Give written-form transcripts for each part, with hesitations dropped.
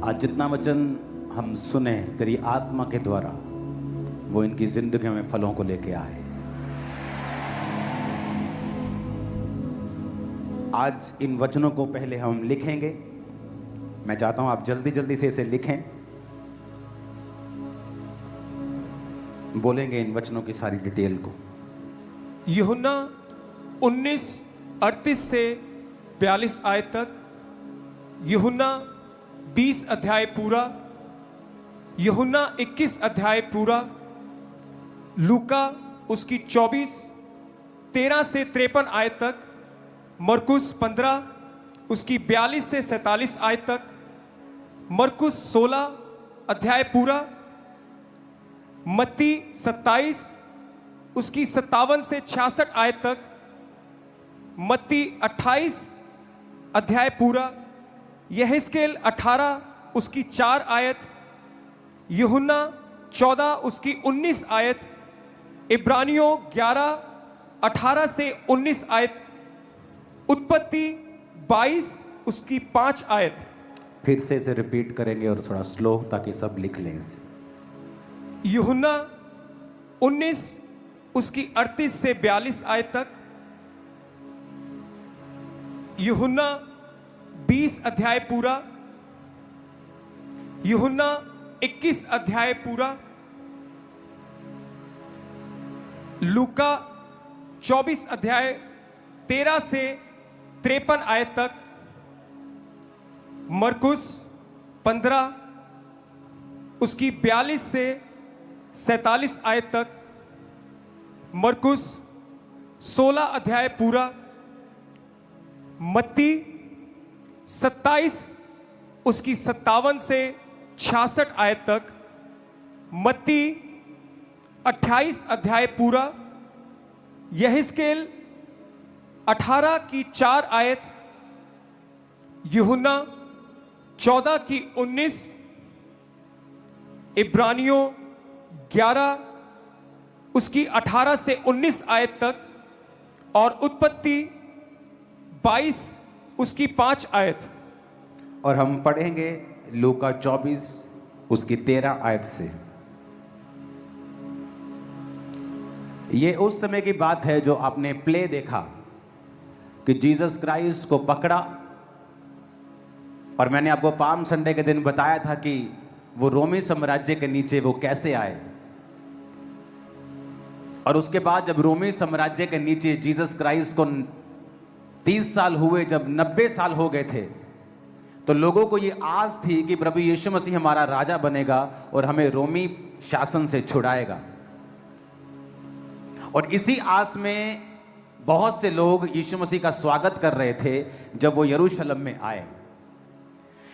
आज जितना वचन हम सुने तेरी आत्मा के द्वारा, वो इनकी जिंदगी में फलों को लेके आए। आज इन वचनों को पहले हम लिखेंगे। मैं चाहता हूं आप जल्दी जल्दी से इसे लिखें। बोलेंगे इन वचनों की सारी डिटेल को। यूहन्ना 19:38 से 42 आयत तक, यूहन्ना 20 अध्याय पूरा, यूहन्ना 21 अध्याय पूरा, लूका उसकी 24:13 से 53 आयत तक, मरकुस 15 उसकी 42 से 47 आयत तक, मरकुस 16 अध्याय पूरा, मत्ती 27 उसकी 57 से 66 आयत तक, मत्ती 28 अध्याय पूरा, यहेजकेल 18 उसकी 4 आयत, यूहन्ना 14 उसकी 19 आयत, इब्रानियों 11 18 से 19 आयत, उत्पत्ति 22 उसकी 5 आयत। फिर से इसे रिपीट करेंगे और थोड़ा स्लो, ताकि सब लिख लें इसे। यूहन्ना 19 उसकी 38 से 42 आयत तक, यूहन्ना 20 अध्याय पूरा, यूहन्ना 21 अध्याय पूरा, लूका 24 अध्याय 13 से 53 आयत तक, मरकुस 15 उसकी 42 से 47 आयत तक, मरकुस 16 अध्याय पूरा, मत्ती 27 उसकी 57 से 66 आयत तक, मत्ती 28 अध्याय पूरा, यहेजकेल 18 की 4 आयत, यूहन्ना 14 की 19, इब्रानियों 11 उसकी 18 से 19 आयत तक, और उत्पत्ति 22 उसकी 5 आयत। और हम पढ़ेंगे लूका 24 उसकी 13 आयत से। ये उस समय की बात है जो आपने प्ले देखा कि जीसस क्राइस्ट को पकड़ा, और मैंने आपको पाम संडे के दिन बताया था कि वो रोमी साम्राज्य के नीचे वो कैसे आए। और उसके बाद जब रोमी साम्राज्य के नीचे जीसस क्राइस्ट को 30 साल हुए, जब 90 साल हो गए थे, तो लोगों को ये आस थी कि प्रभु यीशु मसीह हमारा राजा बनेगा और हमें रोमी शासन से छुड़ाएगा। और इसी आस में बहुत से लोग यीशु मसीह का स्वागत कर रहे थे जब वो यरूशलेम में आए।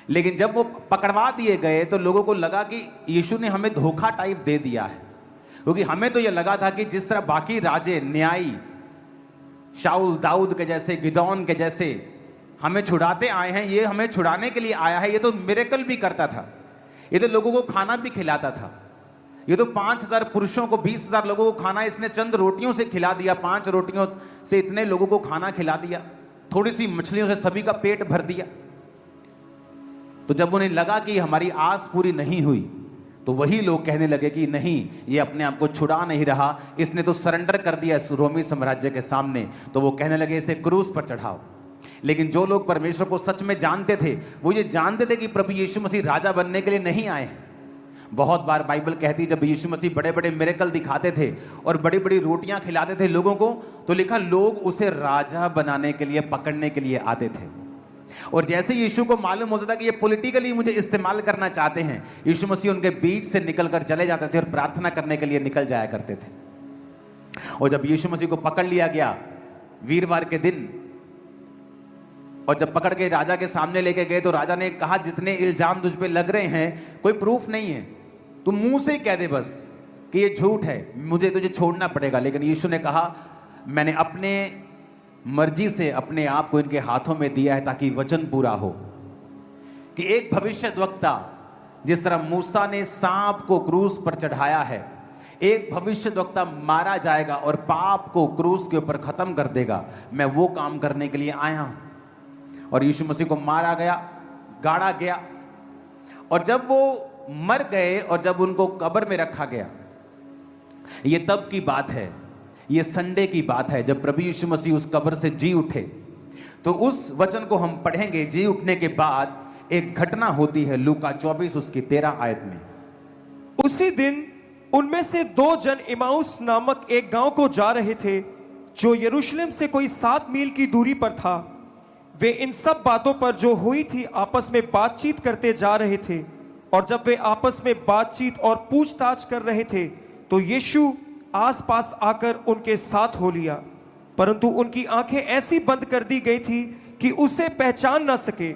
लेकिन जब वो पकड़वा दिए गए तो लोगों को लगा कि यीशु ने हमें धोखा टाइप दे दिया है, क्योंकि हमें तो ये लगा था कि जिस तरह बाकी राजे न्यायी शाऊल दाऊद के जैसे, गिदौन के जैसे हमें छुड़ाते आए हैं, ये हमें छुड़ाने के लिए आया है। ये तो मिरेकल भी करता था, ये तो लोगों को खाना भी खिलाता था। ये तो 5000 पुरुषों को, 20,000 लोगों को खाना इसने चंद रोटियों से खिला दिया। 5 रोटियों से इतने लोगों को खाना खिला दिया, थोड़ी सी मछलियों से सभी का पेट भर दिया। तो जब उन्हें लगा कि हमारी आस पूरी नहीं हुई, तो वही लोग कहने लगे कि नहीं, ये अपने आप को छुड़ा नहीं रहा, इसने तो सरेंडर कर दिया इस रोमी साम्राज्य के सामने। तो वो कहने लगे इसे क्रूस पर चढ़ाओ। लेकिन जो लोग परमेश्वर को सच में जानते थे, वो ये जानते थे कि प्रभु यीशु मसीह राजा बनने के लिए नहीं आए हैं। बहुत बार बाइबल कहती है जब यीशु मसीह बड़े बड़े मिरेकल दिखाते थे और बड़ी बड़ी रोटियां खिलाते थे लोगों को, तो लिखा लोग उसे राजा बनाने के लिए, पकड़ने के लिए आते थे। और जैसे यीशु को मालूम होता था कि ये पॉलिटिकली मुझे इस्तेमाल करना चाहते हैं, यीशु मसीह उनके बीच से निकलकर चले जाते थे और प्रार्थना करने के लिए निकल जाया करते थे। और जब यीशु मसीह को पकड़ लिया गया वीरवार के दिन, और जब पकड़ के राजा के सामने लेके गए, तो राजा ने कहा जितने इल्जाम तुझ पे लग रहे हैं कोई प्रूफ नहीं है, तू मुंह से कह दे बस कि ये झूठ है, मुझे तुझे छोड़ना पड़ेगा। लेकिन यीशु ने कहा मैंने अपने मर्जी से अपने आप को इनके हाथों में दिया है ताकि वचन पूरा हो कि एक भविष्यद्वक्ता जिस तरह मूसा ने सांप को क्रूस पर चढ़ाया है, एक भविष्यद्वक्ता मारा जाएगा और पाप को क्रूस के ऊपर खत्म कर देगा। मैं वो काम करने के लिए आया हूं। और यीशु मसीह को मारा गया, गाड़ा गया, और जब वो मर गए और जब उनको कब्र में रखा गया, ये तब की बात है, ये संडे की बात है, जब प्रभु यीशु मसीह उस कब्र से जी उठे। तो उस वचन को हम पढ़ेंगे। जी उठने के बाद एक घटना होती है लूका 24 उसकी 13 आयत में। उसी दिन उनमें से 2 जन इमाउस नामक एक गांव को जा रहे थे, जो यरूशलेम से कोई 7 मील की दूरी पर था। वे इन सब बातों पर जो हुई थी आपस में बातचीत करते जा रहे थे। और जब वे आपस में बातचीत और पूछताछ कर रहे थे, तो यीशु आसपास आकर उनके साथ हो लिया, परंतु उनकी आंखें ऐसी बंद कर दी गई थी कि उसे पहचान ना सके।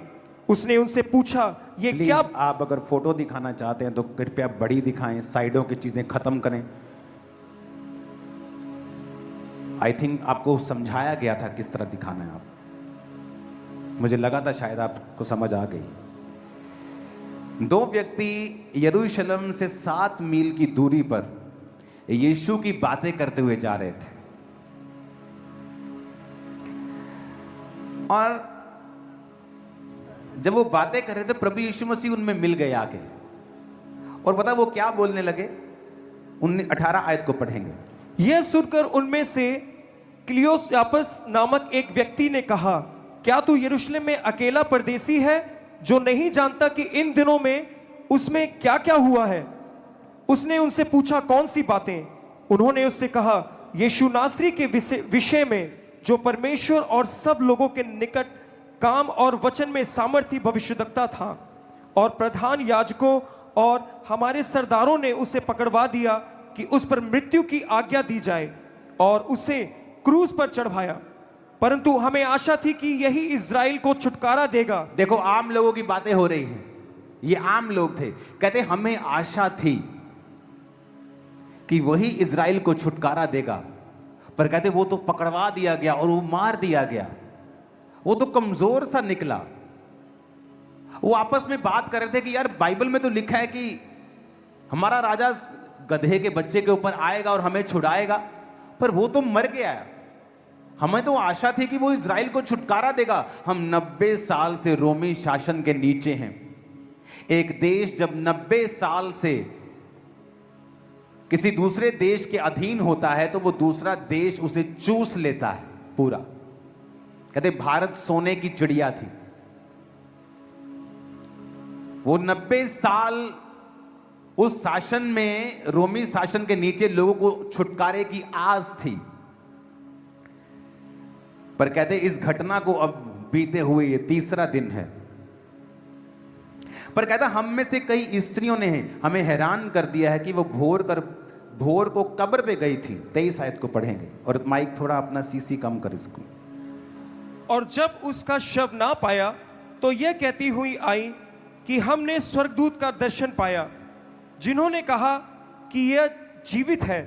उसने उनसे पूछा, ये प्लीज क्या? आप अगर फोटो दिखाना चाहते हैं तो कृपया बड़ी दिखाएं, साइडों की चीजें खत्म करें। आई थिंक आपको समझाया गया था किस तरह दिखाना है। आप, मुझे लगा था शायद आपको समझ आ गई। 2 व्यक्ति यरूशलेम से 7 मील की दूरी पर यीशु की बातें करते हुए जा रहे थे, और जब वो बातें कर रहे थे प्रभु यीशु मसीह उनमें मिल गए आके। और पता वो क्या बोलने लगे? 18 आयत को पढ़ेंगे। यह सुनकर उनमें से क्लियोपास नामक एक व्यक्ति ने कहा, क्या तू यरूशलेम में अकेला परदेसी है, जो नहीं जानता कि इन दिनों में उसमें क्या क्या हुआ है? उसने उनसे पूछा, कौन सी बातें? उन्होंने उससे कहा, यीशु नासरी के विषय में, जो परमेश्वर और सब लोगों के निकट काम और वचन में सामर्थी भविष्यद्वक्ता था। और प्रधान याजकों और हमारे सरदारों ने उसे पकड़वा दिया कि उस पर मृत्यु की आज्ञा दी जाए और उसे क्रूस पर चढ़वाया, परंतु हमें आशा थी कि यही इज़राइल को छुटकारा देगा। देखो, आम लोगों की बातें हो रही हैं। ये आम लोग थे, कहते हमें आशा थी कि वही इज़राइल को छुटकारा देगा, पर कहते वो तो पकड़वा दिया गया और वो मार दिया गया। वो तो कमजोर सा निकला। वो आपस में बात कर रहे थे कि यार बाइबल में तो लिखा है कि हमारा राजा गधे के बच्चे के ऊपर आएगा और हमें छुड़ाएगा, पर वो तो मर गया। हमें तो आशा थी कि वो इज़राइल को छुटकारा देगा। हम 90 साल से रोमी शासन के नीचे हैं। एक देश जब 90 साल से किसी दूसरे देश के अधीन होता है तो वो दूसरा देश उसे चूस लेता है पूरा। कहते भारत सोने की चिड़िया थी। वो 90 साल उस शासन में, रोमी शासन के नीचे लोगों को छुटकारे की आस थी, पर कहते इस घटना को अब बीते हुए ये 3रा दिन है। पर कहता हम में से कई स्त्रियों ने हमें हैरान कर दिया है कि वो भोर को कब्र पे गई थी। 23 आयत को पढ़ेंगे। और माइक थोड़ा अपना सीसी कम कर इसको। और जब उसका शव ना पाया तो यह कहती हुई आई कि हमने स्वर्गदूत का दर्शन पाया, जिन्होंने कहा कि यह जीवित है।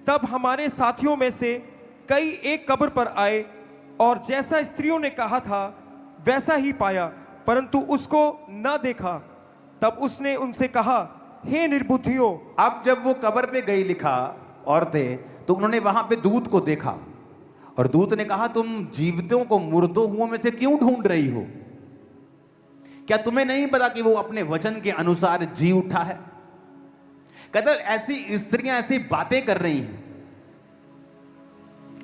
तब हमारे साथियों में से कई एक कब्र पर आए और जैसा स्त्रियों ने कहा था वैसा ही पाया, परंतु उसको न देखा। तब उसने उनसे कहा, हे निर्बुद्धियों। अब जब वो कब्र पे गई लिखा औरतें, तो उन्होंने वहां पे दूत को देखा और दूत ने कहा, तुम जीवितों को मुर्दों हुओं में से क्यों ढूंढ रही हो? क्या तुम्हें नहीं पता कि वो अपने वचन के अनुसार जी उठा है? कहता ऐसी स्त्रियां ऐसी बातें कर रही हैं।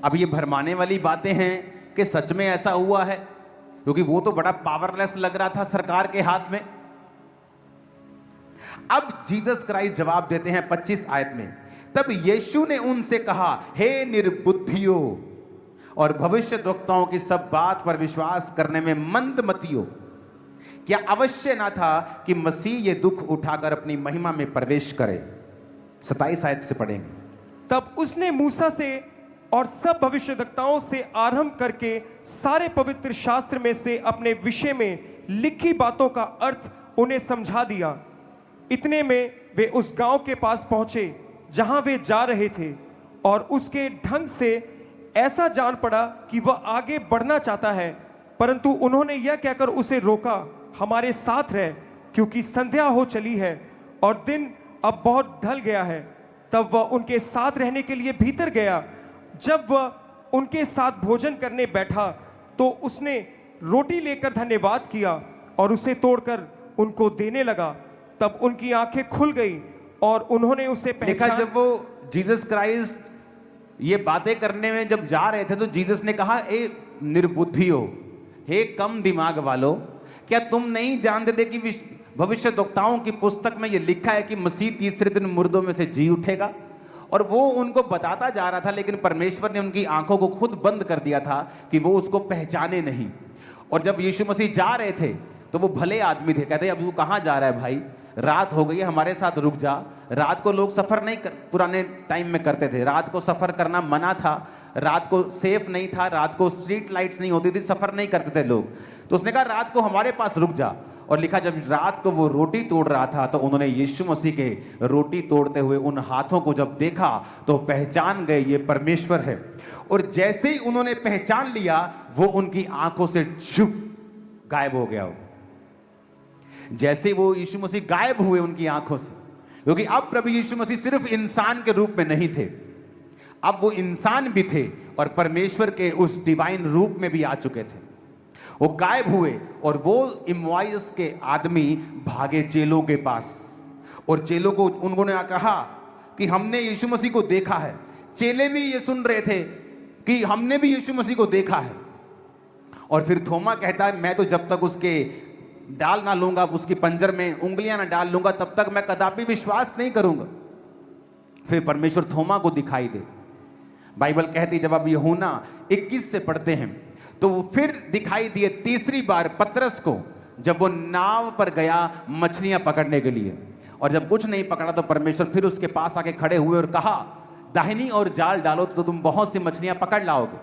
अब ये भरमाने वाली बातें हैं कि सच में ऐसा हुआ है, क्योंकि वो तो बड़ा पावरलेस लग रहा था सरकार के हाथ में। अब जीसस क्राइस्ट जवाब देते हैं 25 आयत में। तब यीशु ने उनसे कहा, हे निर्बुद्धियों और भविष्यद्वक्ताओं की सब बात पर विश्वास करने में मंदमतियों, क्या अवश्य ना था कि मसीह ये दुख उठाकर अपनी महिमा में प्रवेश करे? 27 आयत से पढ़ेंगे। तब उसने मूसा से और सब भविष्यद्वक्ताओं से आरंभ करके सारे पवित्र शास्त्र में से अपने विषय में लिखी बातों का अर्थ उन्हें समझा दिया। इतने में वे उस गांव के पास पहुंचे जहां वे जा रहे थे, और उसके ढंग से ऐसा जान पड़ा कि वह आगे बढ़ना चाहता है, परंतु उन्होंने यह कहकर उसे रोका, हमारे साथ रह, क्योंकि संध्या हो चली है और दिन अब बहुत ढल गया है। तब वह उनके साथ रहने के लिए भीतर गया। जब वह उनके साथ भोजन करने बैठा तो उसने रोटी लेकर धन्यवाद किया और उसे तोड़कर उनको देने लगा। तब उनकी आंखें खुल गई और उन्होंने उसे देखा, पहचान। जब वो जीसस क्राइस्ट ये बातें करने में जब जा रहे थे तो जीसस ने कहा, ए निर्बुद्धियो, हे कम दिमाग वालों, क्या तुम नहीं जानते थे कि भविष्यद्वक्ताओं की पुस्तक में ये लिखा है कि मसीह तीसरे दिन मुर्दों में से जी उठेगा? और वो उनको बताता जा रहा था, लेकिन परमेश्वर ने उनकी आंखों को खुद बंद कर दिया था कि वो उसको पहचाने नहीं। और जब यीशु मसीह जा रहे थे तो वो भले आदमी थे, कहते अब वो कहाँ जा रहा है भाई, रात हो गई है, हमारे साथ रुक जा। रात को लोग सफर नहीं पुराने टाइम में करते थे, रात को सफर करना मना था, रात को सेफ नहीं था, रात को स्ट्रीट लाइट्स नहीं होती थी, सफर नहीं करते थे लोग। तो उसने कहा रात को हमारे पास रुक जा। और लिखा, जब रात को वो रोटी तोड़ रहा था तो उन्होंने यीशु मसीह के रोटी तोड़ते हुए उन हाथों को जब देखा तो पहचान गए ये परमेश्वर है। और जैसे ही उन्होंने पहचान लिया, वो उनकी आंखों से चुप गायब हो गया। जैसे वो यीशु मसीह गायब हुए उनकी आंखों से, क्योंकि अब प्रभु यीशु मसीह सिर्फ इंसान के रूप में नहीं थे, अब वो इंसान भी थे और परमेश्वर के उस डिवाइन रूप में भी आ चुके थे। वो गायब हुए और वो इम्वाइस के आदमी भागे चेलों के पास, और चेलों को उन्होंने कहा कि हमने यीशु मसीह को देखा है। चेले भी ये सुन रहे थे कि हमने भी यीशु मसीह को देखा है। और फिर थोमा कहता है, मैं तो जब तक उसके डाल ना लूंगा, उसकी पंजर में उंगलियां ना डाल लूंगा, तब तक मैं कदापि विश्वास नहीं करूंगा। फिर परमेश्वर थोमा को दिखाई दे। बाइबल कहती, जब आप यूहन्ना 21 से पढ़ते हैं तो वो फिर दिखाई दिए तीसरी बार पतरस को, जब वो नाव पर गया मछलियां पकड़ने के लिए। और जब कुछ नहीं पकड़ा तो परमेश्वर फिर उसके पास आके खड़े हुए और कहा, दाहिनी और जाल डालो तो तुम बहुत सी मछलियां पकड़ लाओगे।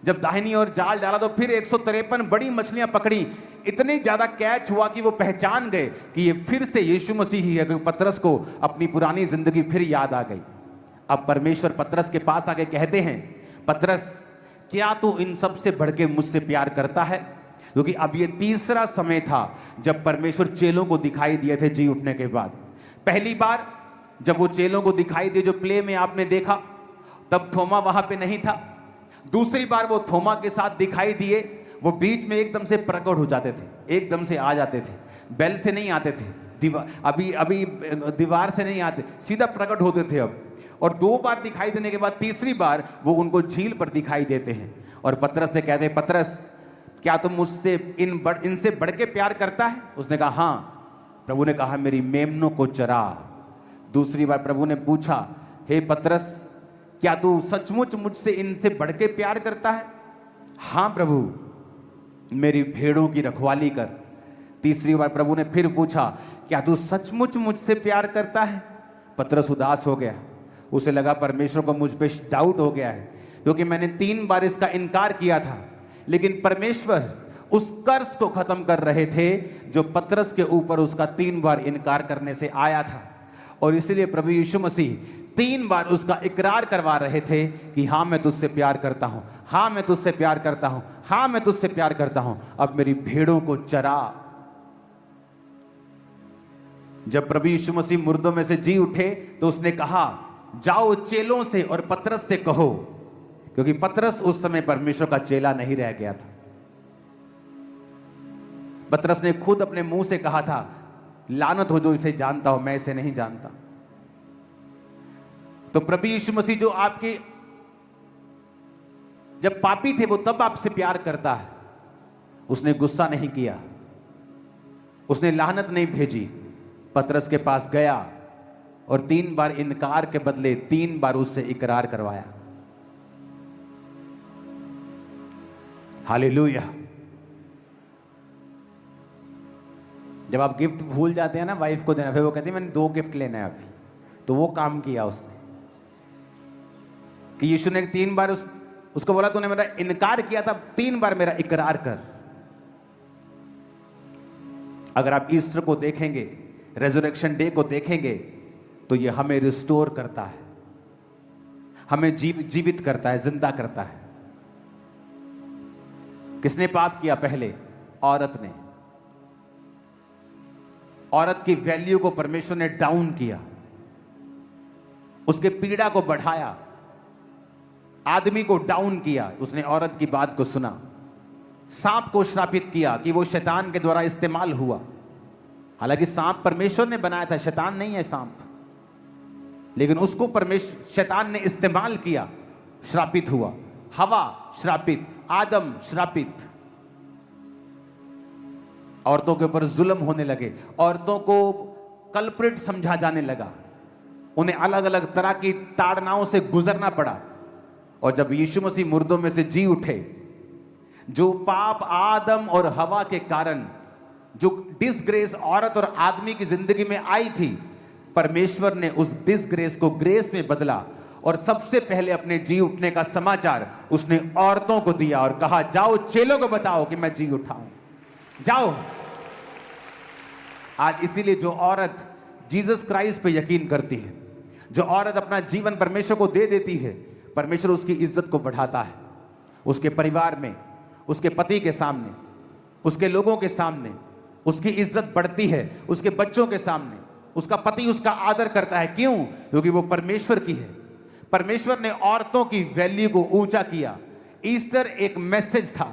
जब दाहिनी और जाल डाला तो फिर 153 बड़ी मछलियां पकड़ी। इतनी ज्यादा कैच हुआ कि वो पहचान गए कि ये फिर से यीशु मसीह ही है। पतरस को अपनी पुरानी जिंदगी फिर याद आ गई। अब परमेश्वर पतरस के पास आके कहते हैं, पतरस क्या तू इन सब से बढ़ के मुझसे प्यार करता है? क्योंकि अब ये तीसरा समय था जब परमेश्वर चेलों को दिखाई दिए थे जी उठने के बाद। पहली बार जब वो चेलों को दिखाई दिए, जो प्ले में आपने देखा, तब थोमा वहां पे नहीं था। दूसरी बार वो थोमा के साथ दिखाई दिए, वो बीच में एकदम से प्रकट हो जाते थे, एकदम से आ जाते थे, बेल से नहीं आते थे, अभी दीवार से नहीं आते, सीधा प्रकट होते थे अब। और 2 बार दिखाई देने के बाद तीसरी बार वो उनको झील पर दिखाई देते हैं और पतरस से कहते हैं, पतरस क्या तुम मुझसे इनसे बढ़ के प्यार करता है? उसने कहा हाँ। प्रभु ने कहा, मेरी मेमनों को चरा। दूसरी बार प्रभु ने पूछा, हे पतरस क्या तू सचमुच मुझसे इनसे बढ़ के प्यार करता है? हाँ प्रभु, मेरी भेड़ों की रखवाली कर। तीसरी बार प्रभु ने फिर पूछा, क्या तू सचमुच मुझसे प्यार करता है? पतरस उदास हो गया, उसे लगा परमेश्वर को मुझ पे डाउट हो गया है, क्योंकि मैंने 3 बार इसका इनकार किया था। लेकिन परमेश्वर उस कर्ज को खत्म कर रहे थे जो पतरस के ऊपर उसका 3 बार इनकार करने से आया था। और इसलिए प्रभु यीशु मसीह 3 बार उसका इकरार करवा रहे थे कि हाँ मैं तुझसे प्यार करता हूं, हाँ मैं तुझसे प्यार करता हूं, हाँ मैं तुझसे प्यार करता हूं, अब मेरी भेड़ों को चरा। जब प्रभु यीशु मसीह मुर्दों में से जी उठे तो उसने कहा, जाओ चेलों से और पतरस से कहो, क्योंकि पतरस उस समय परमेश्वर का चेला नहीं रह गया था। पतरस ने खुद अपने मुंह से कहा था, लानत हो जो इसे जानता हो, मैं इसे नहीं जानता। तो प्रभु यीशु मसीह जो आपके जब पापी थे वो तब आपसे प्यार करता है। उसने गुस्सा नहीं किया, उसने लानत नहीं भेजी, पतरस के पास गया और 3 बार इनकार के बदले 3 बार उससे इकरार करवाया। हालेलुया। जब आप गिफ्ट भूल जाते हैं ना वाइफ को देना, फिर वो कहती है मैंने 2 गिफ्ट लेना है अभी, तो वो काम किया उसने कि यीशु ने 3 बार उसको बोला तूने मेरा इनकार किया था, 3 बार मेरा इकरार कर। अगर आप ईस्टर को देखेंगे, रेजरेक्शन डे को देखेंगे, तो ये हमें रिस्टोर करता है, हमें जीवित करता है, जिंदा करता है। किसने पाप किया पहले? औरत ने। औरत की वैल्यू को परमेश्वर ने डाउन किया, उसके पीड़ा को बढ़ाया, आदमी को डाउन किया। उसने औरत की बात को सुना, सांप को श्रापित किया कि वो शैतान के द्वारा इस्तेमाल हुआ। हालांकि सांप परमेश्वर ने बनाया था, शैतान नहीं है सांप, लेकिन उसको शैतान ने इस्तेमाल किया, श्रापित हुआ। हवा श्रापित, आदम श्रापित। औरतों के ऊपर जुल्म होने लगे, औरतों को कल्प्रिट समझा जाने लगा, उन्हें अलग अलग तरह की ताड़नाओं से गुजरना पड़ा। और जब यीशु मसीह मुर्दों में से जी उठे, जो पाप आदम और हवा के कारण, जो डिसग्रेस औरत और आदमी की जिंदगी में आई थी, परमेश्वर ने उस डिसग्रेस को ग्रेस में बदला और सबसे पहले अपने जी उठने का समाचार उसने औरतों को दिया और कहा, जाओ चेलों को बताओ कि मैं जी उठा हूं, जाओ। आज इसीलिए जो औरत जीसस क्राइस्ट पे यकीन करती है, जो औरत अपना जीवन परमेश्वर को दे देती है, परमेश्वर उसकी इज्जत को बढ़ाता है। उसके परिवार में, उसके पति के सामने, उसके लोगों के सामने उसकी इज्जत बढ़ती है, उसके बच्चों के सामने उसका पति उसका आदर करता है। क्यों? क्योंकि वो परमेश्वर की है। परमेश्वर ने औरतों की वैल्यू को ऊंचा किया। ईस्टर एक मैसेज था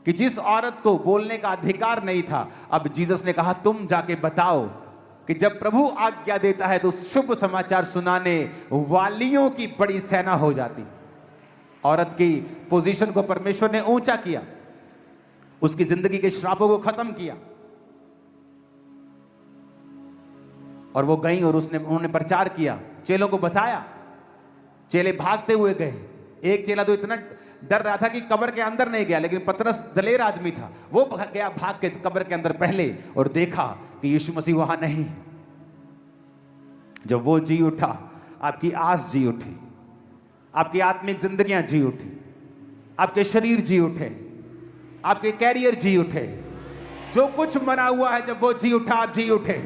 कि जिस औरत को बोलने का अधिकार नहीं था, अब जीसस ने कहा तुम जाके बताओ कि जब प्रभु आज्ञा देता है तो शुभ समाचार सुनाने वालियों की बड़ी सेना हो जाती। औरत की पोजीशन को परमेश्वर ने ऊंचा किया, उसकी जिंदगी के श्रापों को खत्म किया। और वो गई और उन्होंने प्रचार किया, चेलों को बताया। चेले भागते हुए गए। एक चेला तो इतना डर रहा था कि कब्र के अंदर नहीं गया, लेकिन पतरस दलेर आदमी था, वो गया भाग के कब्र के अंदर पहले और देखा कि यीशु मसीह वहां नहीं। जब वो जी उठा, आपकी आस जी उठी, आपकी आत्मिक जिंदगियां जी उठी, आपके शरीर जी उठे, आपके कैरियर जी उठे। जो कुछ मरा हुआ है, जब वो जी उठा, आप जी उठे।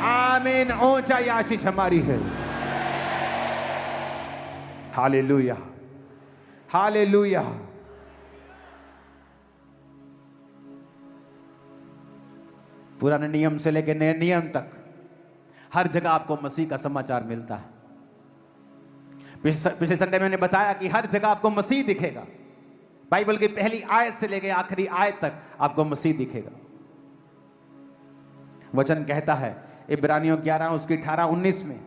आमीन। ऊंचा आशीष हमारी है। Hallelujah, hallelujah. पुराने नियम से लेकर नए नियम तक हर जगह आपको मसीह का समाचार मिलता है। पिछले संडे में मैंने बताया कि हर जगह आपको मसीह दिखेगा। बाइबल की पहली आयत से लेकर आखिरी आयत तक आपको मसीह दिखेगा। वचन कहता है इब्रानियों 11 उसकी 18-19 में,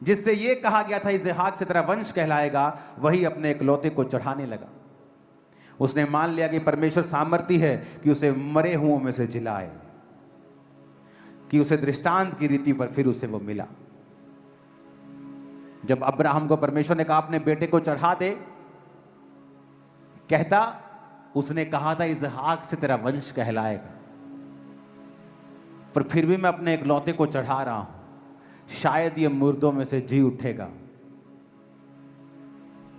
जिससे यह कहा गया था इसहाक से तेरा वंश कहलाएगा, वही अपने इकलौते को चढ़ाने लगा। उसने मान लिया कि परमेश्वर सामर्थी है कि उसे मरे हुओं में से जिलाए, कि उसे दृष्टांत की रीति पर फिर उसे वो मिला। जब अब्राहम को परमेश्वर ने कहा अपने बेटे को चढ़ा दे, कहता उसने कहा था इसहाक से तेरा वंश कहलाएगा, पर फिर भी मैं अपने इकलौते को चढ़ा रहा हूं, शायद ये मुर्दों में से जी उठेगा।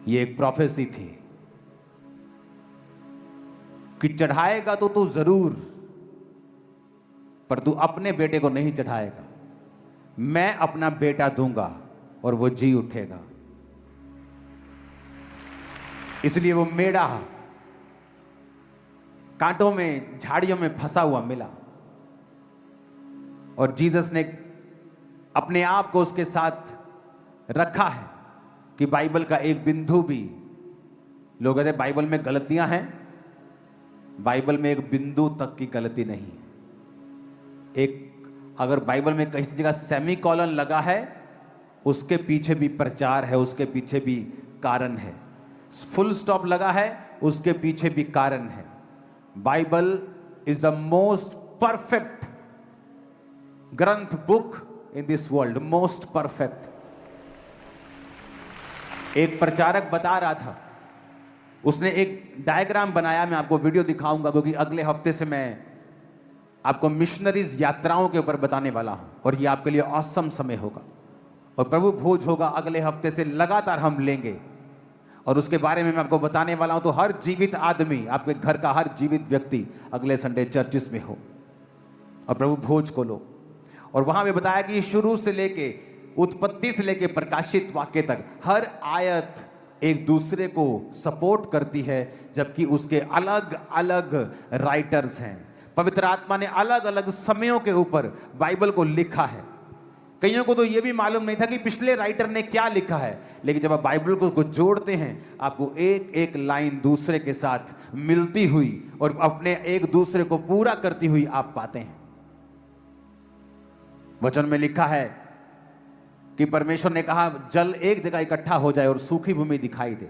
ये एक प्रोफेसी थी कि चढ़ाएगा तो तू जरूर, पर तू अपने बेटे को नहीं चढ़ाएगा, मैं अपना बेटा दूंगा और वो जी उठेगा। इसलिए वो मेढ़ा कांटों में, झाड़ियों में फंसा हुआ मिला और जीसस ने अपने आप को उसके साथ रखा है कि बाइबल का एक बिंदु भी, लोग कहते हैं बाइबल में गलतियां हैं, बाइबल में एक बिंदु तक की गलती नहीं है। एक अगर बाइबल में किसी जगह सेमी कॉलन लगा है, उसके पीछे भी प्रचार है, उसके पीछे भी कारण है। फुल स्टॉप लगा है, उसके पीछे भी कारण है। Bible is the most perfect ग्रंथ, book in this world, most perfect. एक प्रचारक बता रहा था, उसने एक डायग्राम बनाया, मैं आपको वीडियो दिखाऊंगा क्योंकि अगले हफ्ते से मैं आपको मिशनरीज यात्राओं के ऊपर बताने वाला हूं और ये आपके लिए ऑसम समय होगा और प्रभु भोज होगा, अगले हफ्ते से लगातार हम लेंगे और उसके बारे में मैं आपको बताने वाला हूं। तो हर जीवित आदमी, आपके घर का हर जीवित व्यक्ति अगले संडे चर्चिस में हो और प्रभु भोज को लो। और वहां में बताया कि शुरू से लेके, उत्पत्ति से लेके प्रकाशित वाक्य तक हर आयत एक दूसरे को सपोर्ट करती है, जबकि उसके अलग अलग राइटर्स हैं। पवित्र आत्मा ने अलग अलग समयों के ऊपर बाइबल को लिखा है। कईयों को तो यह भी मालूम नहीं था कि पिछले राइटर ने क्या लिखा है, लेकिन जब आप बाइबल को जोड़ते हैं आपको एक एक लाइन दूसरे के साथ मिलती हुई और अपने एक दूसरे को पूरा करती हुई आप पाते हैं। वचन में लिखा है कि परमेश्वर ने कहा जल एक जगह इकट्ठा हो जाए और सूखी भूमि दिखाई दे,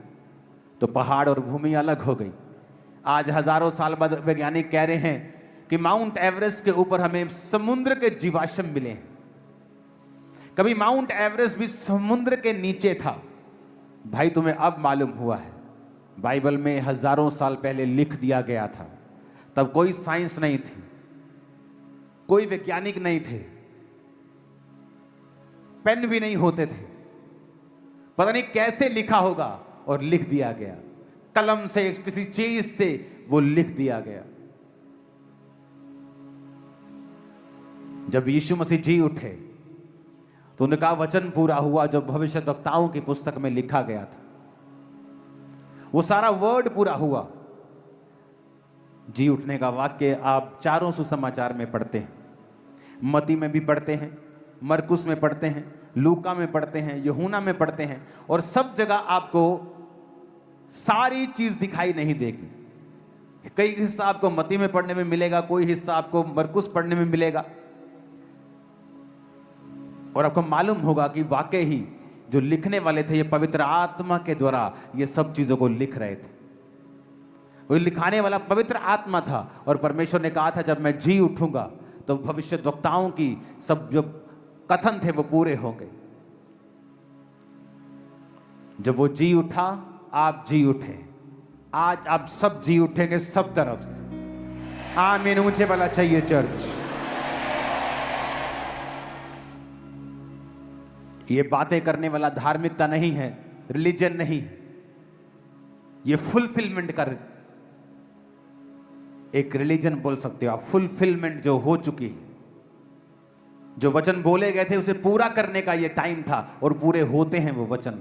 तो पहाड़ और भूमि अलग हो गई। आज हजारों साल बाद वैज्ञानिक कह रहे हैं कि माउंट एवरेस्ट के ऊपर हमें समुद्र के जीवाश्म मिले हैं। कभी माउंट एवरेस्ट भी समुद्र के नीचे था। भाई तुम्हें अब मालूम हुआ है, बाइबल में हजारों साल पहले लिख दिया गया था। तब कोई साइंस नहीं थी, कोई वैज्ञानिक नहीं थे, पेन भी नहीं होते थे, पता नहीं कैसे लिखा होगा और लिख दिया गया। कलम से, किसी चीज से वो लिख दिया गया। जब यीशु मसीह जी उठे तो उन्होंने कहा वचन पूरा हुआ जो भविष्यद्वक्ताओं की पुस्तक में लिखा गया था। वो सारा वर्ड पूरा हुआ। जी उठने का वाक्य आप चारों सुसमाचार में पढ़ते हैं, मत्ती में भी पढ़ते हैं, मरकुस में पढ़ते हैं, लूका में पढ़ते हैं, यूहन्ना में पढ़ते हैं, और सब जगह आपको सारी चीज दिखाई नहीं देगी। कई हिस्सा आपको मत्ती में पढ़ने में मिलेगा, कोई हिस्सा आपको मरकुस पढ़ने में मिलेगा, और आपको मालूम होगा कि वाकई ही जो लिखने वाले थे ये पवित्र आत्मा के द्वारा ये सब चीजों को लिख रहे थे। वो लिखाने वाला पवित्र आत्मा था, और परमेश्वर ने कहा था जब मैं जी उठूंगा तो भविष्यद्वक्ताओं की सब जो कथन थे वो पूरे होंगे। जब वो जी उठा, आप जी उठे। आज आप सब जी उठेंगे सब तरफ से। आमीन ऊंचे वाला चाहिए चर्च। ये बातें करने वाला धार्मिकता नहीं है, रिलीजन नहीं है, ये फुलफिलमेंट का एक रिलीजन बोल सकते हो आप। फुलफिलमेंट जो हो चुकी है, जो वचन बोले गए थे उसे पूरा करने का ये टाइम था, और पूरे होते हैं वो वचन।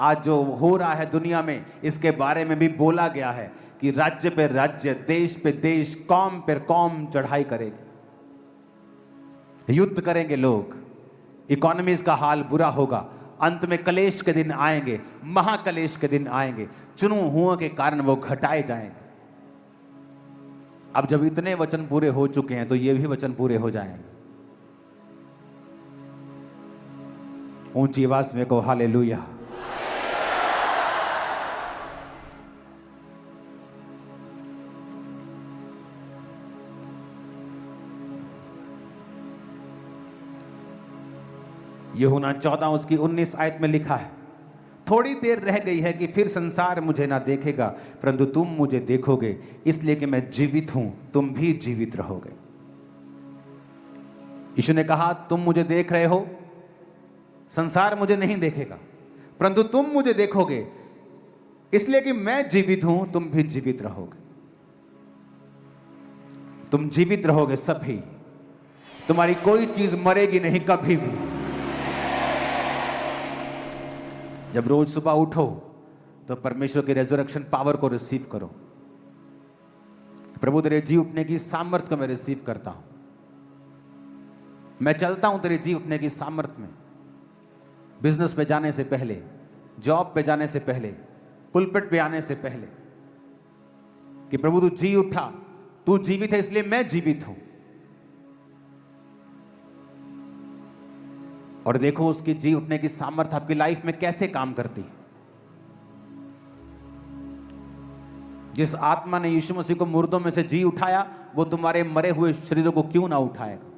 आज जो हो रहा है दुनिया में, इसके बारे में भी बोला गया है कि राज्य पे राज्य, देश पे देश, कौम पे कौम चढ़ाई करेगी, युद्ध करेंगे लोग, इकोनॉमीज का हाल बुरा होगा, अंत में कलेश के दिन आएंगे, महाकलेश के दिन आएंगे, चुनु हुओं के कारण वो घटाए जाएंगे। अब जब इतने वचन पूरे हो चुके हैं तो ये भी वचन पूरे हो जाएंगे। ऊंची आवाज में को हालेलुया। यूहन्ना 14 उसकी 19 आयत में लिखा है, थोड़ी देर रह गई है कि फिर संसार मुझे ना देखेगा, परंतु तुम मुझे देखोगे, इसलिए कि मैं जीवित हूं, तुम भी जीवित रहोगे। यीशु ने कहा तुम मुझे देख रहे हो, संसार मुझे नहीं देखेगा, परंतु तुम मुझे देखोगे, इसलिए कि मैं जीवित हूं, तुम भी जीवित रहोगे। तुम जीवित रहोगे सभी, तुम्हारी कोई चीज मरेगी नहीं कभी भी। जब रोज सुबह उठो तो परमेश्वर की रेजरेक्शन पावर को रिसीव करो। प्रभु तेरे जी उठने की सामर्थ्य को मैं रिसीव करता हूं, मैं चलता हूं तेरे जी उठने की सामर्थ्य में। बिजनेस पे जाने से पहले, जॉब पे जाने से पहले, पुलपिट पे आने से पहले, कि प्रभु तू जी उठा, तू जीवित है, इसलिए मैं जीवित हूं। और देखो उसकी जी उठने की सामर्थ्य आपकी लाइफ में कैसे काम करती है। जिस आत्मा ने यीशु मसीह को मुर्दों में से जी उठाया, वो तुम्हारे मरे हुए शरीरों को क्यों ना उठाएगा।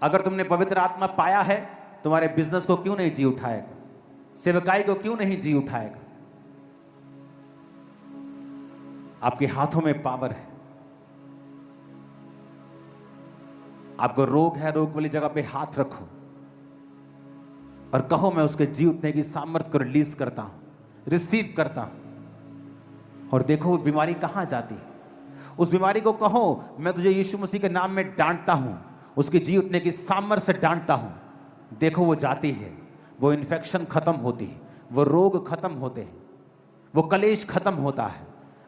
अगर तुमने पवित्र आत्मा पाया है, तुम्हारे बिजनेस को क्यों नहीं जी उठाएगा, सेवकाई को क्यों नहीं जी उठाएगा। आपके हाथों में पावर है। आपको रोग है, रोग वाली जगह पे हाथ रखो और कहो मैं उसके जी उठने की सामर्थ्य को रिलीज करता हूं, रिसीव करता हूं। और देखो वो बीमारी कहां जाती है। उस बीमारी को कहो मैं तुझे यीशु मसीह के नाम में डांटता हूं, उसकी जी उठने की सामर्थ्य से डांटता हूं। देखो वो जाती है, वो इन्फेक्शन खत्म होती है, वो रोग खत्म होते हैं, वो कलेश खत्म होता है।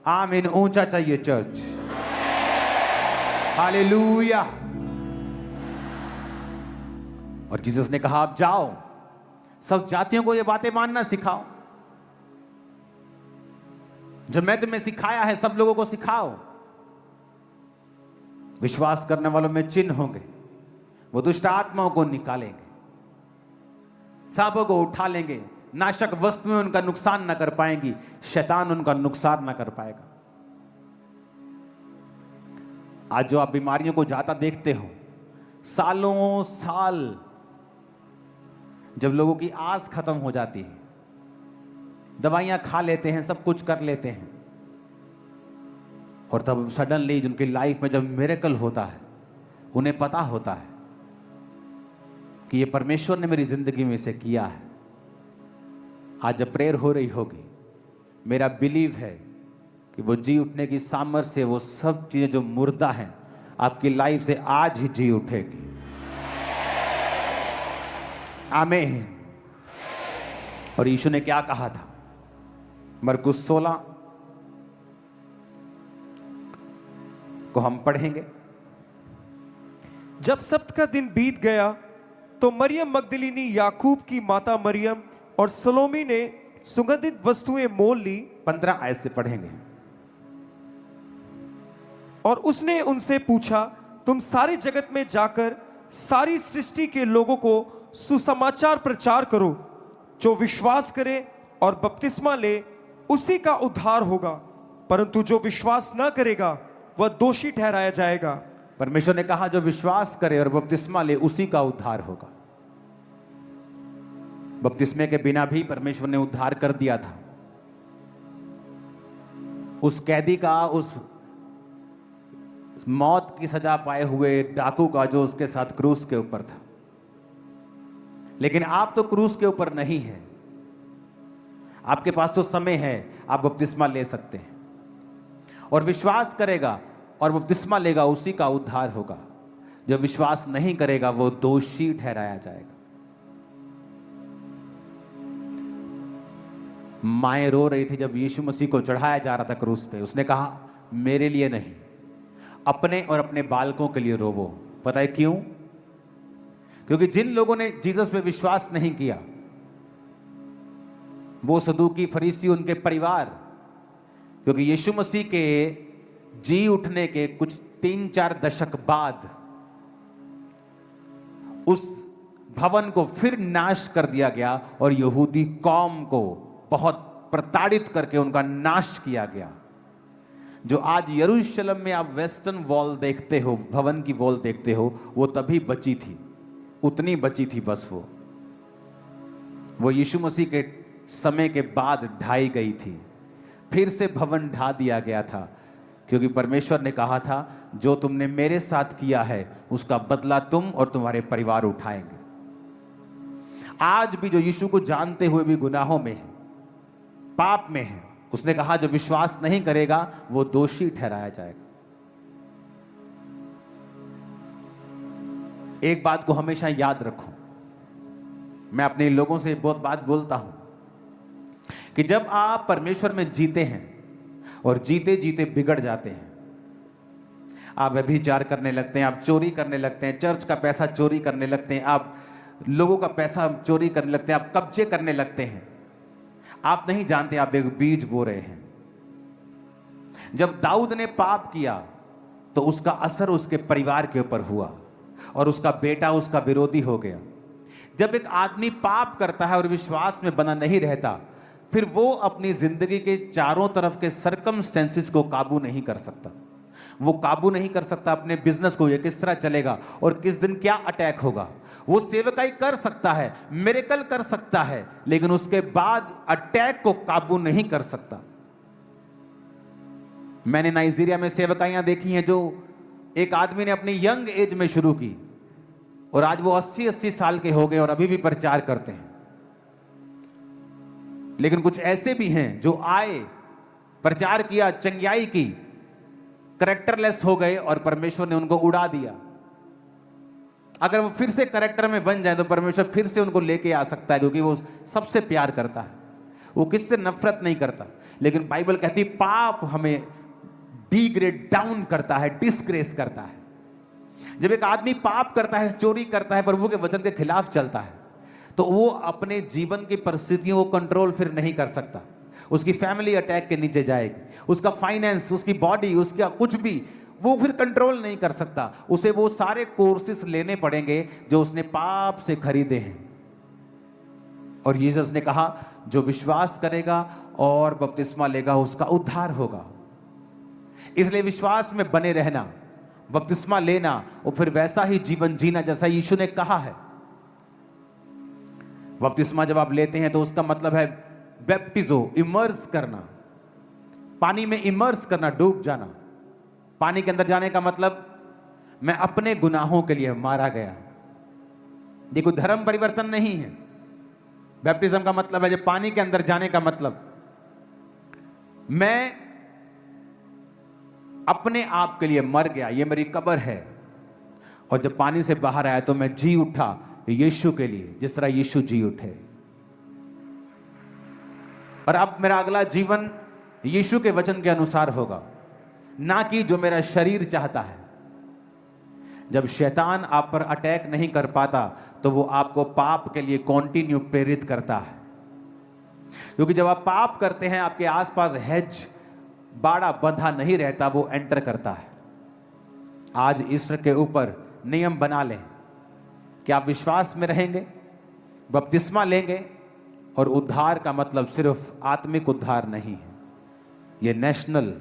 आमीन ऊंचा चाहिए चर्च। हालेलुया। और जीसस ने कहा आप जाओ, सब जातियों को ये बातें मानना सिखाओ, जो मैं तुम्हें सिखाया है सब लोगों को सिखाओ। विश्वास करने वालों में चिन्ह होंगे, वो दुष्ट आत्माओं को निकालेंगे, सांपों को उठा लेंगे, नाशक वस्तुएं उनका नुकसान न कर पाएंगी, शैतान उनका नुकसान न कर पाएगा। आज जो आप बीमारियों को जाता देखते हो, सालों साल जब लोगों की आस खत्म हो जाती है, दवाइयां खा लेते हैं, सब कुछ कर लेते हैं, और तब सडनली जिनकी लाइफ में जब मिरेकल होता है, उन्हें पता होता है कि ये परमेश्वर ने मेरी जिंदगी में इसे किया है। आज जब प्रेयर हो रही होगी, मेरा बिलीव है कि वो जी उठने की सामर्थ्य से वो सब चीजें जो मुर्दा हैं आपकी लाइफ से आज ही जी उठेगी। आमीन। और यीशु ने क्या कहा था? मरकुस 16 को हम पढ़ेंगे। जब सब्त का दिन बीत गया तो मरियम मगदलिनी, याकूब की माता मरियम और सलोमी ने सुगंधित वस्तुएं मोल ली। 15 आयत से पढ़ेंगे। और उसने उनसे पूछा, तुम सारे जगत में जाकर सारी सृष्टि के लोगों को सुसमाचार प्रचार करो, जो विश्वास करे और बपतिस्मा ले उसी का उद्धार होगा, परंतु जो विश्वास न करेगा वह दोषी ठहराया जाएगा। परमेश्वर ने कहा जो विश्वास करे और बपतिस्मा ले उसी का उद्धार होगा। बपतिस्मे के बिना भी परमेश्वर ने उद्धार कर दिया था। उस कैदी का, उस मौत की सजा पाए हुए डाकू का जो उसके साथ क्रूस के ऊपर था। लेकिन आप तो क्रूस के ऊपर नहीं हैं, आपके पास तो समय है, आप बपतिस्मा ले सकते हैं। और विश्वास करेगा और बपतिस्मा लेगा उसी का उद्धार होगा। जो विश्वास नहीं करेगा वो दोषी ठहराया जाएगा। माएं रो रही थी जब यीशु मसीह को चढ़ाया जा रहा था क्रूस पे। उसने कहा मेरे लिए नहीं, अपने और अपने बालकों के लिए रोवो। पता है क्यों? क्योंकि जिन लोगों ने जीसस पे विश्वास नहीं किया, वो सदूकी, फरीसी, उनके परिवार, क्योंकि यीशु मसीह के जी उठने के कुछ 3-4 दशक बाद उस भवन को फिर नाश कर दिया गया और यहूदी कौम को बहुत प्रताड़ित करके उनका नाश किया गया। जो आज यरूशलेम में आप वेस्टर्न वॉल देखते हो, भवन की वॉल देखते हो, वो तभी बची थी, उतनी बची थी बस। वो यीशु मसीह के समय के बाद ढाई गई थी, फिर से भवन ढा दिया गया था, क्योंकि परमेश्वर ने कहा था जो तुमने मेरे साथ किया है उसका बदला तुम और तुम्हारे परिवार उठाएंगे। आज भी जो यीशु को जानते हुए भी गुनाहों में है, पाप में है, उसने कहा जो विश्वास नहीं करेगा वो दोषी ठहराया जाएगा। एक बात को हमेशा याद रखो, मैं अपने लोगों से बहुत बात बोलता हूं कि जब आप परमेश्वर में जीते हैं और जीते जीते बिगड़ जाते हैं, आप व्यभिचार करने लगते हैं, आप चोरी करने लगते हैं, चर्च का पैसा चोरी करने लगते हैं, आप लोगों का पैसा चोरी करने लगते हैं, आप कब्जे करने लगते हैं, आप नहीं जानते आप एक बीज बो रहे हैं। जब दाऊद ने पाप किया तो उसका असर उसके परिवार के ऊपर हुआ और उसका बेटा उसका विरोधी हो गया। जब एक आदमी पाप करता है और विश्वास में बना नहीं रहता, फिर वो अपनी जिंदगी के चारों तरफ के सर्कमस्टेंसेस को काबू नहीं कर सकता। वो काबू नहीं कर सकता अपने बिजनेस को, ये किस तरह चलेगा और किस दिन क्या अटैक होगा। वो सेवकाई कर सकता है, मिरेकल कर सकता है, लेकिन उसके बाद अटैक को काबू नहीं कर सकता। मैंने नाइजीरिया में सेवकाइयां देखी हैं जो एक आदमी ने अपनी यंग एज में शुरू की और आज वो 80-80 साल के हो गए और अभी भी प्रचार करते हैं। लेकिन कुछ ऐसे भी हैं जो आए, प्रचार किया, चंगियाई की, करेक्टरलेस हो गए और परमेश्वर ने उनको उड़ा दिया। अगर वो फिर से करेक्टर में बन जाए तो परमेश्वर फिर से उनको लेके आ सकता है, क्योंकि वो सबसे प्यार करता है, वो किससे नफरत नहीं करता। लेकिन बाइबल कहती पाप हमें डिग्रेड डाउन करता है, डिस्ग्रेस करता है। जब एक आदमी पाप करता है, चोरी करता है, प्रभु के वचन के खिलाफ चलता है, तो वो अपने जीवन की परिस्थितियों को कंट्रोल फिर नहीं कर सकता। उसकी फैमिली अटैक के नीचे जाएगी, उसका फाइनेंस, उसकी बॉडी, उसका कुछ भी वो फिर कंट्रोल नहीं कर सकता। उसे वो सारे कोर्सेस लेने पड़ेंगे जो उसने पाप से खरीदे हैं। और यीशु ने कहा जो विश्वास करेगा और बपतिस्मा लेगा उसका उद्धार होगा। इसलिए विश्वास में बने रहना, बपतिस्मा लेना और फिर वैसा ही जीवन जीना जैसा यीशु ने कहा है। बपतिस्मा जब आप लेते हैं तो उसका मतलब है बैप्टिजो, इमर्स करना, पानी में इमर्स करना, डूब जाना। पानी के अंदर जाने का मतलब मैं अपने गुनाहों के लिए मारा गया। ये कोई धर्म परिवर्तन नहीं है। बैप्टिज्म का मतलब है जब पानी के अंदर जाने का मतलब मैं अपने आप के लिए मर गया, ये मेरी कब्र है, और जब पानी से बाहर आया तो मैं जी उठा यीशु के लिए, जिस तरह यीशु जी उठे। और अब मेरा अगला जीवन यीशु के वचन के अनुसार होगा, ना कि जो मेरा शरीर चाहता है। जब शैतान आप पर अटैक नहीं कर पाता तो वो आपको पाप के लिए कंटिन्यू प्रेरित करता है, क्योंकि जब आप पाप करते हैं आपके आसपास हेज, बाड़ा बंधा नहीं रहता, वो एंटर करता है। आज ईश्वर के ऊपर नियम बना लें कि आप विश्वास में रहेंगे, बपतिस्मा लेंगे, और उद्धार का मतलब सिर्फ आत्मिक उद्धार नहीं है, यह नेशनल,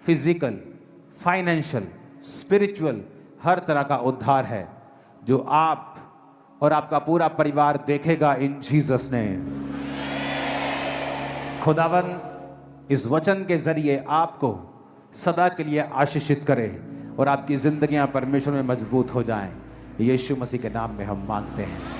फिजिकल, फाइनेंशियल, स्पिरिचुअल, हर तरह का उद्धार है जो आप और आपका पूरा परिवार देखेगा इन जीसस नेम। खुदावन इस वचन के जरिए आपको सदा के लिए आशीषित करे और आपकी जिंदगियां परमेश्वर में मजबूत हो जाएं। यीशु मसीह के नाम में हम मांगते हैं।